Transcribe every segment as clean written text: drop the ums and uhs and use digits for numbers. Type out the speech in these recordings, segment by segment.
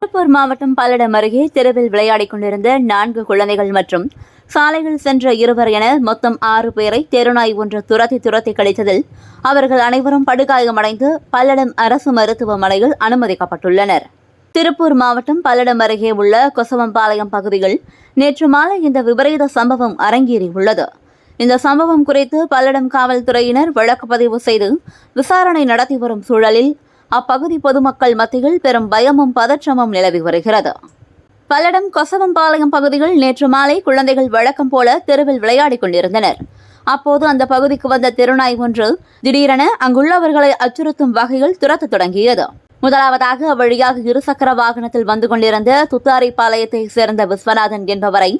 திருப்பூர் மாவட்டம் பல்லடம் அருகே தெருவில் விளையாடிக் கொண்டிருந்த 4 குழந்தைகள் மற்றும் சாலையில் சென்ற 2 என மொத்தம் 6 பேரை தெருநாய் ஒன்று துரத்தி கழித்ததில் அவர்கள் அனைவரும் படுகாயமடைந்து பல்லடம் அரசு மருத்துவமனையில் அனுமதிக்கப்பட்டுள்ளனர். திருப்பூர் மாவட்டம் பல்லடம் அருகே உள்ள கொசவம்பாளையம் பகுதியில் நேற்று மாலை இந்த விபரீத சம்பவம் அரங்கேறியுள்ளது. இந்த சம்பவம் குறித்து பல்லடம் காவல்துறையினர் வழக்குப்பதிவு செய்து விசாரணை நடத்தி வரும் சூழலில் அப்பகுதி பொதுமக்கள் மத்தியில் பெரும் பயமும் பதற்றமும் நிலவி வருகிறது. பல்லடம் கொசவம்பாளையம் பகுதியில் நேற்று மாலை குழந்தைகள் வழக்கம் போல தெருவில் விளையாடிக் கொண்டிருந்தனர். அப்போது அந்த பகுதிக்கு வந்த தெருநாய் ஒன்று திடீரென அங்குள்ளவர்களை அச்சுறுத்தும் வகையில் துரத்த தொடங்கியது. முதலாவதாக அவ்வழியாக 2 சக்கர வாகனத்தில் வந்து கொண்டிருந்த துத்தாரிப்பாளையத்தைச் சேர்ந்த விஸ்வநாதன் என்பவரை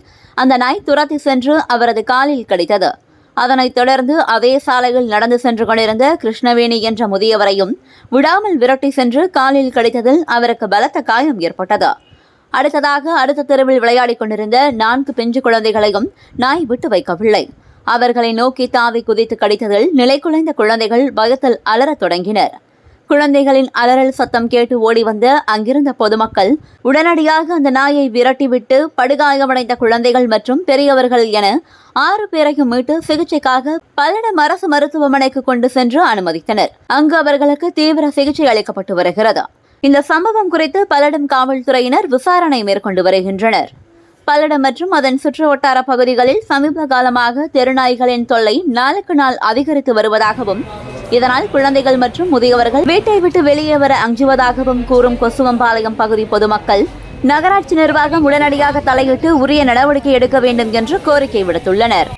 அந்த நாய் துரத்தி சென்று அவரது காலில் கடித்தது. அதனைத் தொடர்ந்து அதே சாலையில் நடந்து சென்று கொண்டிருந்த கிருஷ்ணவேணி என்ற முதியவரையும் விடாமல் விரட்டி சென்று காலில் கடித்ததில் அவருக்கு பலத்த காயம் ஏற்பட்டது. அடுத்ததாக அடுத்த தெருவில் விளையாடிக் கொண்டிருந்த 4 பிஞ்சு குழந்தைகளையும் நாய் விட்டு வைக்கவில்லை. அவர்களை நோக்கி தாவி குதித்து கடித்ததில் நிலைகுலைந்த குழந்தைகள் பயத்தில் அலறத் தொடங்கினர். குழந்தைகளின் அலறல் சத்தம் கேட்டு ஓடி வந்த அங்கிருந்த பொதுமக்கள் உடனடியாக அந்த நாயை விரட்டிவிட்டு படுகாயமடைந்த குழந்தைகள் மற்றும் பெரியவர்கள் என 6 பேரையும் மீட்டு சிகிச்சைக்காக பல்லடம் அரசு மருத்துவமனைக்கு கொண்டு சென்று அனுமதித்தனர். அங்கு அவர்களுக்கு தீவிர சிகிச்சை அளிக்கப்பட்டு வருகிறது. இந்த சம்பவம் குறித்து பல்லடம் காவல்துறையினர் விசாரணை மேற்கொண்டு வருகின்றனர். பல்லடம் மற்றும் அதன் சுற்றுவட்டார பகுதிகளில் சமீப காலமாக தெருநாய்களின் தொல்லை நாளுக்கு நாள் அதிகரித்து வருவதாகவும் இதனால் குழந்தைகள் மற்றும் முதியவர்கள் வீட்டை விட்டு வெளியே வர அஞ்சுவதாகவும் கூறும் கொசுவம்பாளையம் பகுதி பொதுமக்கள் நகராட்சி நிர்வாகம் உடனடியாக தலையிட்டு உரிய நடவடிக்கை எடுக்க வேண்டும் என்று கோரிக்கை விடுத்துள்ளனர்.